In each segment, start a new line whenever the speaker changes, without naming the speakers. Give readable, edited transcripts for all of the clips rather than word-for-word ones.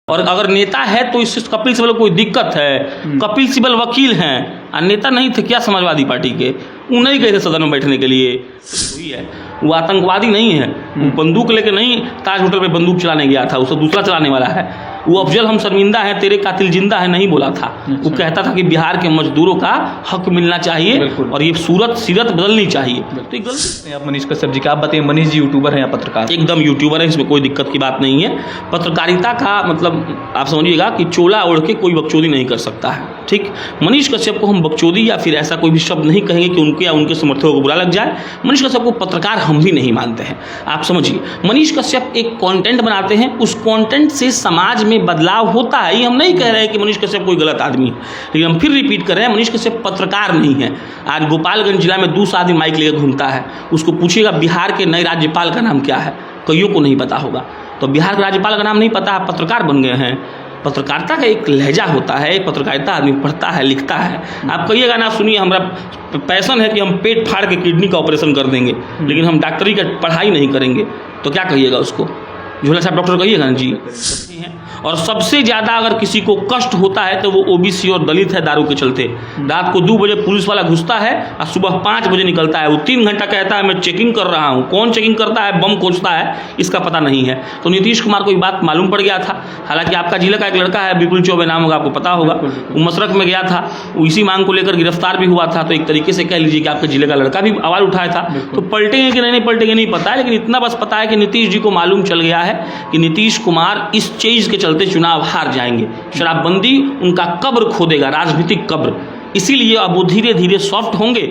और अगर नेता है तो इससे कपिल सिब्बल को कोई दिक्कत है? कपिल सिब्बल वकील हैं और नेता नहीं थे क्या समाजवादी पार्टी के? वो नहीं गए थे सदन में बैठने के लिए, वही है, वो आतंकवादी नहीं है, वो बंदूक लेके नहीं ताज होटल पे बंदूक चलाने गया था, उसको दूसरा चलाने वाला है। वो अफजल हम शर्मिंदा हैं तेरे कातिल जिंदा है नहीं बोला था, वो कहता था कि बिहार के मजदूरों का हक मिलना चाहिए और ये सीरत बदलनी चाहिए। तो ये गलती।
आप मनीष कश्यप जी का आप बताइए, मनीष जी यूट्यूबर हैं या पत्रकार?
एकदम यूट्यूबर है, इसमें कोई दिक्कत की बात नहीं है। पत्रकारिता का मतलब आप समझिएगा कि चोला ओढ़ के कोई बकचोदी नहीं कर सकता है, ठीक। मनीष कश्यप को हम बकचोदी या फिर ऐसा कोई भी शब्द नहीं कहेंगे कि उनके या उनके समर्थकों को बुरा लग जाए। मनीष कश्यप को पत्रकार हम भी नहीं मानते हैं, आप समझिए। मनीष कश्यप एक कंटेंट बनाते हैं, उस कंटेंट से समाज में बदलाव होता है। ये हम नहीं कह रहे हैं कि मनीष कश्यप कोई गलत आदमी है, लेकिन हम फिर रिपीट कर रहे हैं, मनीष कश्यप पत्रकार नहीं है। आज गोपालगंज जिला में दूसरा आदमी माइक लेकर घूमता है, उसको पूछिएगा बिहार के नए राज्यपाल का नाम क्या है, कईयों को नहीं पता होगा। तो बिहार के राज्यपाल का नाम नहीं पता, आप पत्रकार बन गए हैं। पत्रकारिता का एक लहजा होता है, पत्रकारिता आदमी पढ़ता है, लिखता है। आप कहिएगा ना सुनिए हमारा पैसन है कि हम पेट फाड़ के किडनी का ऑपरेशन कर देंगे, लेकिन हम डॉक्टरी का पढ़ाई नहीं करेंगे, तो क्या कहिएगा उसको? झोला साहब डॉक्टर कहिएगा ना जी। और सबसे ज़्यादा अगर किसी को कष्ट होता है तो वो ओबीसी और दलित है, दारू के चलते। रात को 2 बजे पुलिस वाला घुसता है और सुबह 5 बजे निकलता है, वो 3 घंटा कहता है मैं चेकिंग कर रहा हूँ। कौन चेकिंग करता है, बम खोजता है, इसका पता नहीं है। तो नीतीश कुमार को ये बात मालूम पड़ गया था। हालांकि आपका जिले का एक लड़का है, विपुल चौबे नाम होगा, आपको पता होगा, वो मशरक में गया था, वो इसी मांग को लेकर गिरफ्तार भी हुआ था। तो एक तरीके से कह लीजिए कि आपके जिले का लड़का भी आवाज़ उठाया था। तो पलटेंगे कि नहीं पलटेंगे नहीं पता है, लेकिन इतना बस पता है कि नीतीश जी को मालूम चल गया है कि नीतीश कुमार इस चीज़ के चलते चुनाव हार जाएंगे। शराबबंदी उनका कब्र खोदेगा, राजनीतिक कब्र। इसीलिए अब वो धीरे धीरे सॉफ्ट होंगे।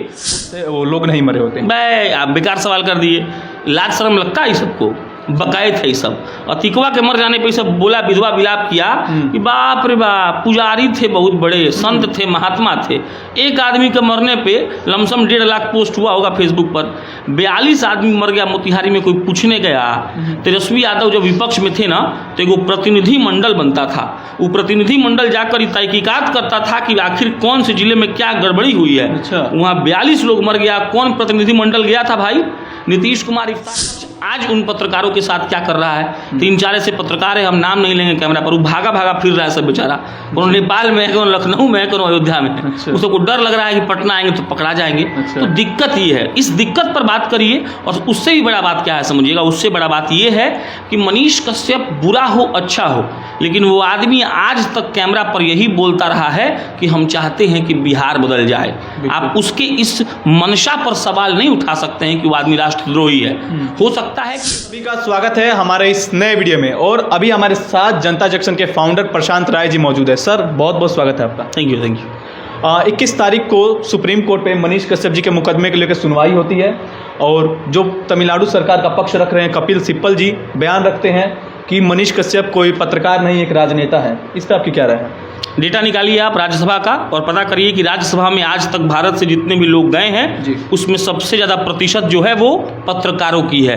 वो लोग नहीं मरे होते।
भाई आप बेकार सवाल कर दिए, लाज शर्म लगता है ये सबको? बकायत है ये सब। अतिकवा के मर जाने पे सब बोला, विधवा विलाप किया कि बाप रे बाप, पुजारी थे, बहुत बड़े संत थे, महात्मा थे। एक आदमी के मरने पे लमसम 1.5 लाख पोस्ट हुआ होगा फेसबुक पर। 42 आदमी मर गया मोतिहारी में, कोई पूछने गया? तेजस्वी यादव जब विपक्ष में थे ना, तो एगो प्रतिनिधि मंडल बनता था। वो प्रतिनिधि मंडल जाकर तहकीकात करता था कि आखिर कौन से जिले में क्या गड़बड़ी हुई है। वहाँ 42 लोग मर गया, कौन प्रतिनिधि मंडल गया था भाई? नीतीश कुमार। आज उन पत्रकारों के साथ क्या कर रहा है? 3-4 ऐसे पत्रकार है, हम नाम नहीं लेंगे कैमरा पर, वो भागा भागा फिर रहा है सब बेचारा। कौन नेपाल में है, कौन लखनऊ में है, कौन अयोध्या में है। उसको डर लग रहा है कि पटना आएंगे तो पकड़ा जाएंगे। तो दिक्कत ये है, इस दिक्कत पर बात करिए। और उससे भी बड़ा बात क्या है समझिएगा, उससे बड़ा बात ये है कि मनीष कश्यप बुरा हो अच्छा हो, लेकिन वो आदमी आज तक कैमरा पर यही बोलता रहा है कि हम चाहते हैं कि बिहार बदल जाए। आप उसके इस मंशा पर सवाल नहीं उठा सकते हैं कि वो आदमी राष्ट्रद्रोही है। हो सकता है।
सभी का स्वागत है हमारे इस नए वीडियो में, और अभी हमारे साथ जनता जंक्शन के फाउंडर प्रशांत राय जी मौजूद है। सर बहुत बहुत स्वागत है आपका।
Thank you.
21 तारीख को सुप्रीम कोर्ट पे मनीष कश्यप जी के मुकदमे के लेकर सुनवाई होती है, और जो तमिलनाडु सरकार का पक्ष रख रहे हैं कपिल सिब्बल जी, बयान रखते हैं कि मनीष कश्यप कोई पत्रकार नहीं, एक राजनेता है। इस पर आपकी क्या राय है?
डेटा निकालिए आप राज्यसभा का और पता करिए कि राज्यसभा में आज तक भारत से जितने भी लोग गए हैं उसमें सबसे ज़्यादा प्रतिशत जो है वो पत्रकारों की है।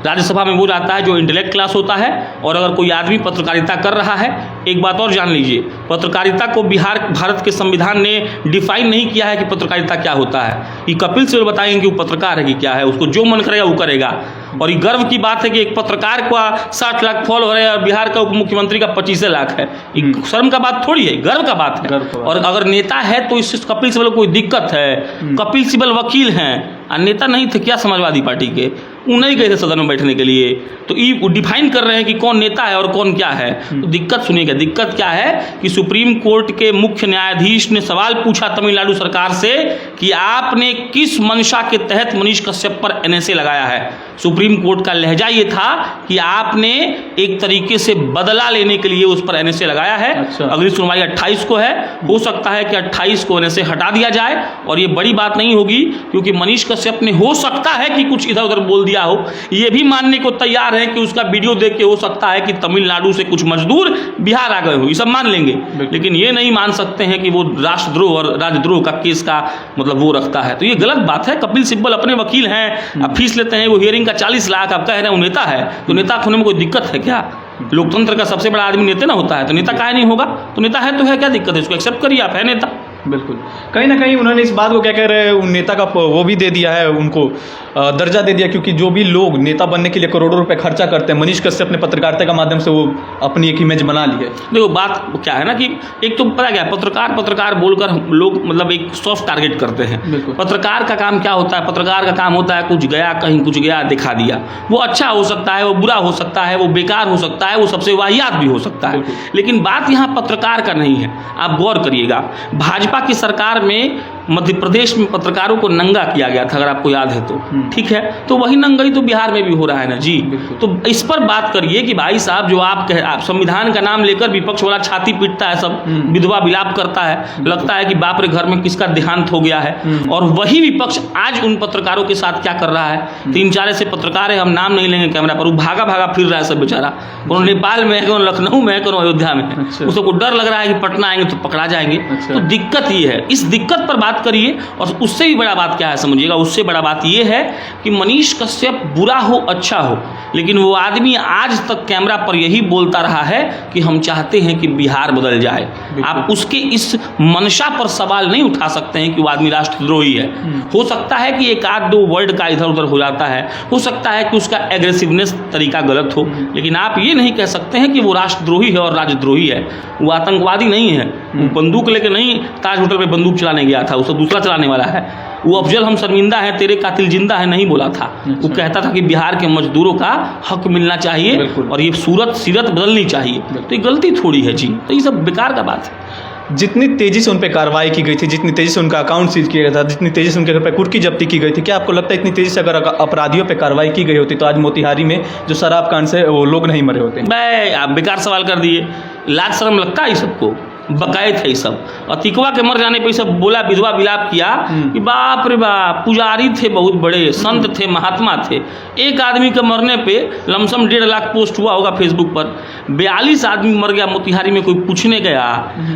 राज्यसभा में वो जाता है जो इंटेलेक्ट क्लास होता है। और अगर कोई आदमी पत्रकारिता कर रहा है, एक बात और जान लीजिए, पत्रकारिता को भारत के संविधान ने डिफाइन नहीं किया है कि पत्रकारिता क्या होता है। ये कपिल सिब्बल बताएंगे कि वो पत्रकार है कि क्या है, उसको जो मन करेगा वो करेगा। और ये गर्व की बात है कि एक पत्रकार का 60 लाख फॉलोअर है और बिहार का उप मुख्यमंत्री का 25 लाख है। ये शर्म का बात थोड़ी है, गर्व का बात है। और अगर नेता है तो इससे कपिल सिब्बल को कोई दिक्कत है? कपिल सिब्बल वकील हैं और नेता नहीं थे क्या समाजवादी पार्टी के? वो नहीं गए थे सदन में बैठने के लिए। तो ये डिफाइन कर रहे हैं कि कौन नेता है और कौन क्या है। तो दिक्कत सुनिएगा, दिक्कत क्या है कि सुप्रीम कोर्ट के मुख्य न्यायाधीश ने सवाल पूछा तमिलनाडु सरकार से कि आपने किस मंशा के तहत मनीष कश्यप पर एनएसए लगाया है। सुप्रीम कोर्ट का लहजा ये था कि आपने एक तरीके से बदला लेने के लिए उस पर एनएसए लगाया है। अगली सुनवाई 28 को है, हो सकता है कि 28 को एनएसए हटा दिया जाए। और ये बड़ी बात नहीं होगी, क्योंकि मनीष कश्यप ने हो सकता है कि कुछ इधर उधर बोल दिया हो, ये भी मानने को तैयार है कि उसका वीडियो देख के हो सकता है कि तमिलनाडु से कुछ मजदूर बिहार आ गए हो, ये सब मान लेंगे। लेकिन ये नहीं मान सकते हैं कि वो राष्ट्रद्रोह और राजद्रोह का केस का मतलब वो रखता है। तो ये गलत बात है। कपिल सिब्बल अपने वकील हैं, अब फीस लेते हैं, वो हियरिंग का 40 लाख, आप कह रहे हैं वो नेता है। तो नेता होने में कोई दिक्कत है क्या? लोकतंत्र का सबसे बड़ा आदमी नेता ना होता है, तो नेता काहे नहीं होगा? तो नेता है तो है, क्या दिक्कत है? इसको एक्सेप्ट करिए, आप है नेता।
बिल्कुल, कहीं ना कहीं उन्होंने इस बात को क्या कह रहे हैं, नेता का वो भी दे दिया है उनको, दर्जा दे दिया, क्योंकि जो भी लोग नेता बनने के लिए करोड़ों रुपए खर्चा करते हैं, मनीष कश्यप अपने पत्रकारिता के माध्यम से वो अपनी एक इमेज बना ली है।
देखो बात क्या है ना कि एक तो पता क्या है, पत्रकार बोलकर लोग मतलब एक सॉफ्ट टारगेट करते हैं। पत्रकार का काम क्या होता है? पत्रकार का काम होता है कुछ गया कहीं, कुछ गया दिखा दिया। वो अच्छा हो सकता है, वो बुरा हो सकता है, वो बेकार हो सकता है, वो सबसे वाहियात भी हो सकता है, लेकिन बात यहाँ पत्रकार का नहीं है। आप गौर करिएगा, भाजपा की सरकार में मध्य प्रदेश में पत्रकारों को नंगा किया गया था, अगर आपको याद है तो, ठीक है, तो वही नंगाई तो बिहार में भी हो रहा है ना जी। तो इस पर बात करिए कि भाई साहब जो आप संविधान का नाम लेकर विपक्ष वाला छाती पीटता है, सब विधवा विलाप करता है, लगता है कि बाप रे घर में किसका देहांत हो गया है, और वही विपक्ष आज उन पत्रकारों के साथ क्या कर रहा है। 3-4 ऐसे पत्रकार है, हम नाम नहीं लेंगे कैमरा पर, वो भागा भागा फिर रहा है सब बेचारा, कौन नेपाल में है, कौन लखनऊ में है, कौन अयोध्या में है। उसको डर लग रहा है कि पटना आएंगे तो पकड़ा जाएंगे। तो दिक्कत ये है, इस दिक्कत पर बात करिए। और उससे भी बड़ा बात क्या है समझिएगा, उससे बड़ा बात ये है कि मनीष कश्यप बुरा हो अच्छा हो, लेकिन वो आदमी आज तक कैमरा पर यही बोलता रहा है कि हम चाहते हैं कि बिहार बदल जाए। आप उसके इस मंशा पर सवाल नहीं उठा सकते हैं कि वो आदमी राष्ट्रद्रोही है। हो सकता है कि एक आध दो वर्ड का इधर उधर हो जाता है, हो सकता है कि उसका एग्रेसिवनेस तरीका गलत हो, लेकिन आप ये नहीं कह सकते हैं कि वो राष्ट्रद्रोही है और राजद्रोही है। वो आतंकवादी नहीं है, वो बंदूक लेके नहीं ताज होटल पे बंदूक चलाने गया था, उसको दूसरा चलाने वाला है। वो अफजल हम शर्मिंदा है, तेरे कातिल जिंदा है नहीं बोला था। वो कहता था कि बिहार के मजदूरों का हक मिलना चाहिए और ये सीरत बदलनी चाहिए। तो ये गलती थोड़ी है जी, तो ये सब बेकार का बात है।
जितनी तेजी से उन पर कार्रवाई की गई थी, जितनी तेजी से उनका अकाउंट सीज किया गया था, जितनी तेजी से उनके घर पर कुर्की जब्ती की गई थी, क्या आपको लगता है इतनी तेजी से अगर अपराधियों पे कार्रवाई की गई होती तो आज मोतिहारी में जो शराब कांड से वो लोग नहीं मरे होते?
भाई आप बेकार सवाल कर दिए, लाज शर्म लगता है ये सबको, बकाए थे ये सब। अतिकवा के मर जाने पर सब बोला, विधवा विलाप किया कि बाप रे बाप, पुजारी थे बहुत बड़े, संत थे, महात्मा थे। एक आदमी के मरने पे लमसम 1.5 लाख पोस्ट हुआ होगा फेसबुक पर। 42 आदमी मर गया मोतिहारी में, कोई पूछने गया?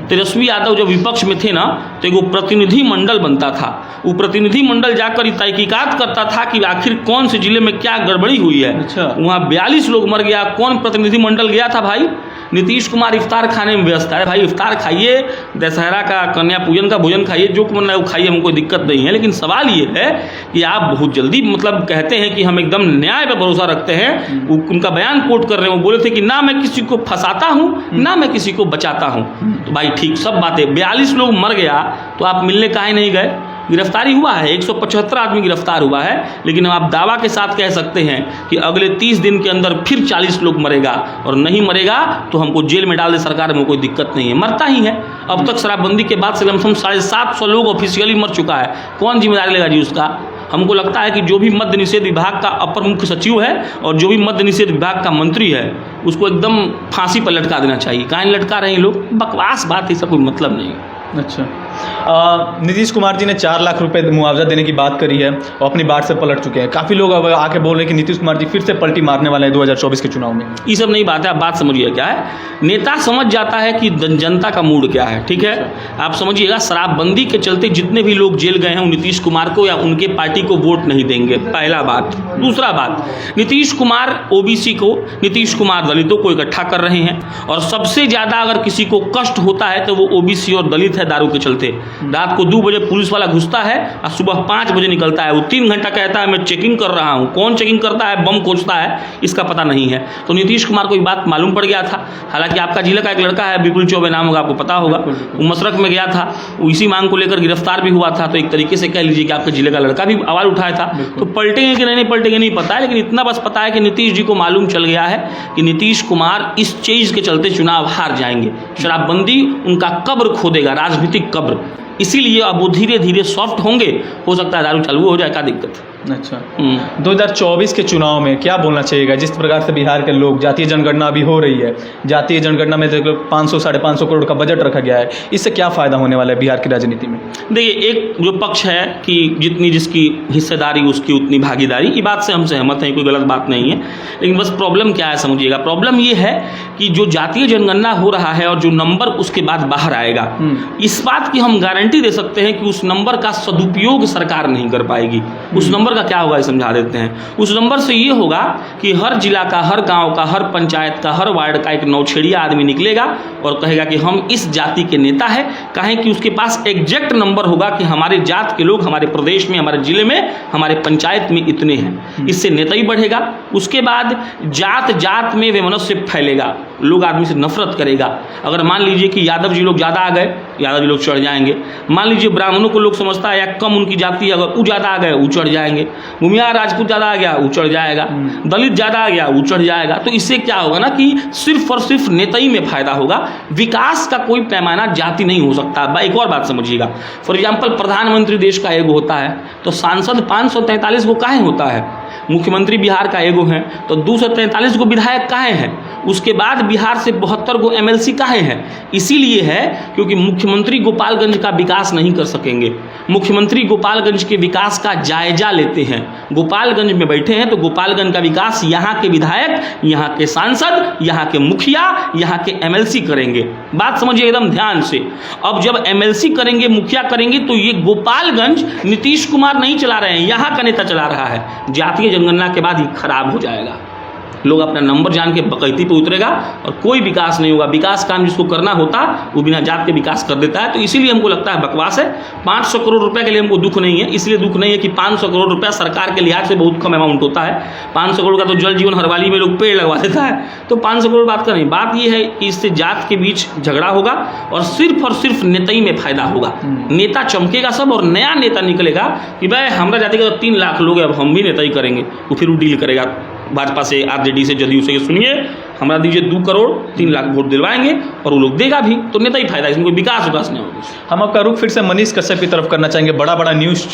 तेजस्वी यादव जब विपक्ष में थे ना तो एक प्रतिनिधि मंडल बनता था, वो प्रतिनिधि मंडल जाकर तहकीकात करता था कि आखिर कौन से जिले में क्या गड़बड़ी हुई है। वहाँ 42 लोग मर गया, कौन प्रतिनिधि मंडल गया था भाई? नीतीश कुमार इफ्तार खाने में व्यस्त है। भाई इफ्तार खाइए, दशहरा का कन्या पूजन का भोजन खाइए, जो मन है वो खाइए, हमको कोई दिक्कत नहीं है, लेकिन सवाल ये है कि आप बहुत जल्दी मतलब कहते हैं कि हम एकदम न्याय पर भरोसा रखते हैं। उनका बयान कोट कर रहे हैं, वो बोले थे कि ना मैं किसी को फंसाता हूँ ना मैं किसी को बचाता हूँ। तो भाई ठीक सब बातें, 42 लोग मर गया तो आप मिलने काहे नहीं गए? गिरफ्तारी हुआ है, 175 आदमी गिरफ्तार हुआ है, लेकिन आप दावा के साथ कह सकते हैं कि अगले 30 दिन के अंदर फिर 40 लोग मरेगा, और नहीं मरेगा तो हमको जेल में डाल दे सरकार में, कोई दिक्कत नहीं है, मरता ही है। अब तक शराबबंदी के बाद से लमसम 750 लोग ऑफिशियली मर चुका है, कौन जिम्मेदारी लेगा जी उसका? हमको लगता है कि जो भी मद्य निषेध विभाग का अपर मुख्य सचिव है और जो भी मद्य निषेध विभाग का मंत्री है, उसको एकदम फांसी पर लटका देना चाहिए। काहे लटका रहे हैं लोग? बकवास बात है, इसका कोई मतलब नहीं।
अच्छा, नीतीश कुमार जी ने 4 लाख रुपए मुआवजा देने की बात करी है और अपनी बात से पलट चुके हैं। काफ़ी लोग अब आके बोल रहे हैं कि नीतीश कुमार जी फिर से पलटी मारने वाले हैं 2024 के चुनाव में।
ये सब नहीं बात है, आप बात समझिए क्या है। नेता समझ जाता है कि जनता का मूड क्या है, ठीक है। आप समझिएगा, शराबबंदी के चलते जितने भी लोग जेल गए हैं वो नीतीश कुमार को या उनके पार्टी को वोट नहीं देंगे, पहला बात। दूसरा बात, नीतीश कुमार ओबीसी को, नीतीश कुमार दलितों को इकट्ठा कर रहे हैं, और सबसे ज़्यादा अगर किसी को कष्ट होता है तो वो ओबीसी और दलित है। दारू के चलते रात को 2 बजे पुलिस वाला घुसता है और सुबह 5 बजे निकलता है, वो 3 घंटा कहता है मैं चेकिंग कर रहा हूँ। कौन चेकिंग करता है, बम खोजता है, इसका पता नहीं है। तो नीतीश कुमार को ये बात मालूम पड़ गया था। हालांकि आपका जिले का एक लड़का है, विपुल चौबे नाम होगा, आपको पता होगा, वो मशरक में गया था, वो इसी मांग को लेकर गिरफ्तार भी हुआ था। तो एक तरीके से कह लीजिए कि आपके जिले का लड़का भी आवाज उठाया था। तो पलटेंगे कि नहीं पलटेंगे नहीं पता है, लेकिन इतना बस पता है कि नीतीश जी को मालूम चल गया है कि नीतीश कुमार इस चीज़ के चलते चुनाव हार जाएंगे। शराबबंदी उनका कब्र खोदेगा, राजनीतिक कब्र। इसीलिए अब वो धीरे धीरे सॉफ्ट होंगे, हो सकता है दारू चालू हो जाए, क्या दिक्कत।
अच्छा, 2024 के चुनाव में क्या बोलना चाहिएगा? जिस प्रकार से बिहार के लोग, जातीय जनगणना अभी हो रही है, जातीय जनगणना में 500-550 करोड़ का बजट रखा गया है, इससे क्या फ़ायदा होने वाला है बिहार की राजनीति में?
देखिए, एक जो पक्ष है कि जितनी जिसकी हिस्सेदारी उसकी उतनी भागीदारी, ये बात से हम सहमत हैं, कोई गलत बात नहीं है। लेकिन बस प्रॉब्लम क्या है समझिएगा, प्रॉब्लम ये है कि जो जातीय जनगणना हो रहा है और जो नंबर उसके बाद बाहर आएगा, इस बात की हम गारंटी दे सकते हैं कि उस नंबर का सदुपयोग सरकार नहीं कर पाएगी। उस नंबर का क्या होगा ये समझा देते हैं। उस नंबर से ये होगा कि हर जिला का, हर गांव का, हर पंचायत का, हर वार्ड का एक नौछेड़िया आदमी निकलेगा और कहेगा कि हम इस जाति के नेता हैं, कहें कि उसके पास एग्जैक्ट नंबर होगा कि हमारे जात के लोग हमारे प्रदेश में, हमारे जिले में, हमारे पंचायत में इतने हैं। इससे नेता ही बढ़ेगा। उसके बाद जात जात में वैमनस्य फैलेगा, लोग आदमी से नफरत करेगा। अगर मान लीजिए कि यादव जी लोग ज़्यादा आ गए, यादव जी लोग चढ़ जाएंगे। मान लीजिए ब्राह्मणों को लोग समझता है या कम उनकी जाति है, अगर वो ज़्यादा आ गए वो चढ़ जाएंगे। भूमिहार राजपूत ज़्यादा आ गया वो चढ़ जाएगा, दलित ज़्यादा आ गया वो चढ़ जाएगा। तो इससे क्या होगा ना कि सिर्फ और सिर्फ नेता ही में फायदा होगा, विकास का कोई पैमाना जाति नहीं हो सकता। एक और बात समझिएगा, फॉर एग्जाम्पल प्रधानमंत्री देश का एगो होता है तो सांसद 543 गो काहे होता है? मुख्यमंत्री बिहार का एगो है तो 243 गो विधायक काहे हैं? उसके बाद बिहार से 72 गो MLC काहे हैं? इसीलिए है क्योंकि मुख्यमंत्री गोपालगंज का विकास नहीं कर सकेंगे। मुख्यमंत्री गोपालगंज के विकास का जायजा लेते हैं, गोपालगंज में बैठे हैं तो गोपालगंज का विकास यहाँ के विधायक, यहाँ के सांसद, यहाँ के मुखिया, यहाँ के MLC करेंगे। बात समझिए एकदम ध्यान से। अब जब MLC करेंगे, मुखिया करेंगे, तो ये गोपालगंज नीतीश कुमार नहीं चला रहे हैं, यहाँ का नेता चला रहा है। जातीय जनगणना के बाद ही खराब हो जाएगा, लोग अपना नंबर जान के बकैती पे उतरेगा और कोई विकास नहीं होगा। विकास काम जिसको करना होता वो बिना जात के विकास कर देता है। तो इसीलिए हमको लगता है बकवास है। 500 करोड़ रुपए के लिए हमको दुख नहीं है, इसलिए दुख नहीं है कि 500 करोड़ रुपया सरकार के लिहाज से बहुत कम अमाउंट होता है। 500 करोड़ का तो जल जीवन हरियाली में लोग पेड़ लगवा देता है, तो 500 करोड़ बात का नहीं। बात यह है कि इससे जात के बीच झगड़ा होगा और सिर्फ नेताई में फायदा होगा। नेता चमकेगा सब और नया नेता निकलेगा कि भाई हमारा जाति का 3 लाख लोग है, अब हम भी नेता ही करेंगे। वो फिर वो डील करेगा भाजपा से, RJD से, जदयू से, सुनिए हमारा दीजिए 2 करोड़ 3 लाख वोट दिलवाएंगे और वो लोग देगा भी, तो नेता ही फायदा, इसमें कोई विकास नहीं होगा।
हम आपका रुख फिर से मनीष कश्यप की तरफ करना चाहेंगे। बड़ा न्यूज़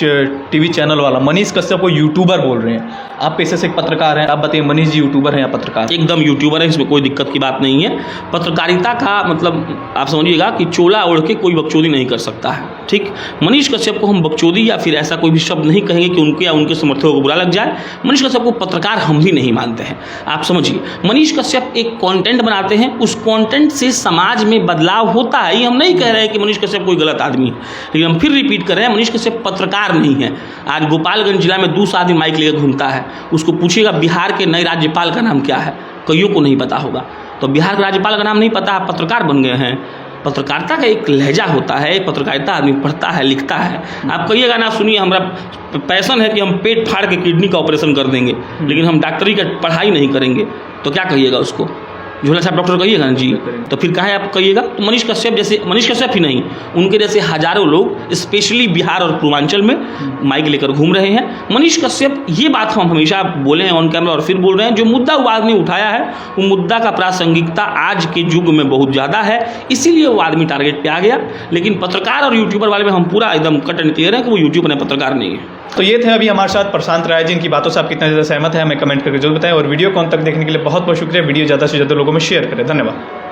TV चैनल वाला मनीष कश्यप को यूट्यूबर बोल रहे हैं। आप पेशे से एक पत्रकार हैं, आप बताइए मनीष जी यूट्यूबर हैं या पत्रकार?
एकदम यूट्यूबर है, इसमें कोई दिक्कत की बात नहीं है। पत्रकारिता का मतलब आप समझिएगा कि चोला ओढ़ के कोई बकचोदी नहीं कर सकता है, ठीक। मनीष कश्यप को हम बकचोदी या फिर ऐसा कोई भी शब्द नहीं कहेंगे कि उनके या उनके समर्थकों को बुरा लग जाए। मनीष कश्यप को पत्रकार हम भी नहीं मानते हैं। आप समझिए, मनीष कश्यप एक कंटेंट बनाते हैं, उस कंटेंट से समाज में बदलाव होता है। ये हम नहीं कह रहे हैं कि मनीष कश्यप कोई गलत आदमी है, लेकिन हम फिर रिपीट कर रहे हैं, मनीष कश्यप पत्रकार नहीं है। आज गोपालगंज जिला में 200 आदमी माइक लेकर घूमता है, उसको पूछिएगा बिहार के नए राज्यपाल का नाम क्या है, कईयों को नहीं पता होगा। तो बिहार के राज्यपाल का नाम नहीं पता, आप पत्रकार बन गए हैं। पत्रकारिता का एक लहजा होता है, पत्रकारिता आदमी पढ़ता है, लिखता है। आप कहिएगा ना, सुनिए हमारा पैशन है कि हम पेट फाड़ के किडनी का ऑपरेशन कर देंगे, लेकिन हम डॉक्टरी का पढ़ाई नहीं करेंगे, तो क्या कहिएगा उसको? झोला छाप डॉक्टर कहिएगा ना जी, तो फिर कहाँ आप कहिएगा? तो मनीष कश्यप ही नहीं, उनके जैसे हजारों लोग स्पेशली बिहार और पूर्वांचल में माइक लेकर घूम रहे हैं। मनीष कश्यप, ये बात हम हमेशा बोले हैं ऑन कैमरा और फिर बोल रहे हैं, जो मुद्दा वो आदमी उठाया है वो मुद्दा का प्रासंगिकता आज के युग में बहुत ज़्यादा है, इसीलिए वो आदमी टारगेट पे आ गया। लेकिन पत्रकार और यूट्यूबर वाले में हम पूरा एकदम कट एंड क्लियर है कि वो यूट्यूबर है, पत्रकार नहीं है।
तो ये थे अभी हमारे साथ प्रशांत राय जी। इनकी बातों से आप कितना ज़्यादा सहमत है हमें कमेंट करके जरूर बताएं और वीडियो को अंत तक देखने के लिए बहुत बहुत शुक्रिया। वीडियो ज़्यादा से ज़्यादा लोगों में शेयर करें। धन्यवाद।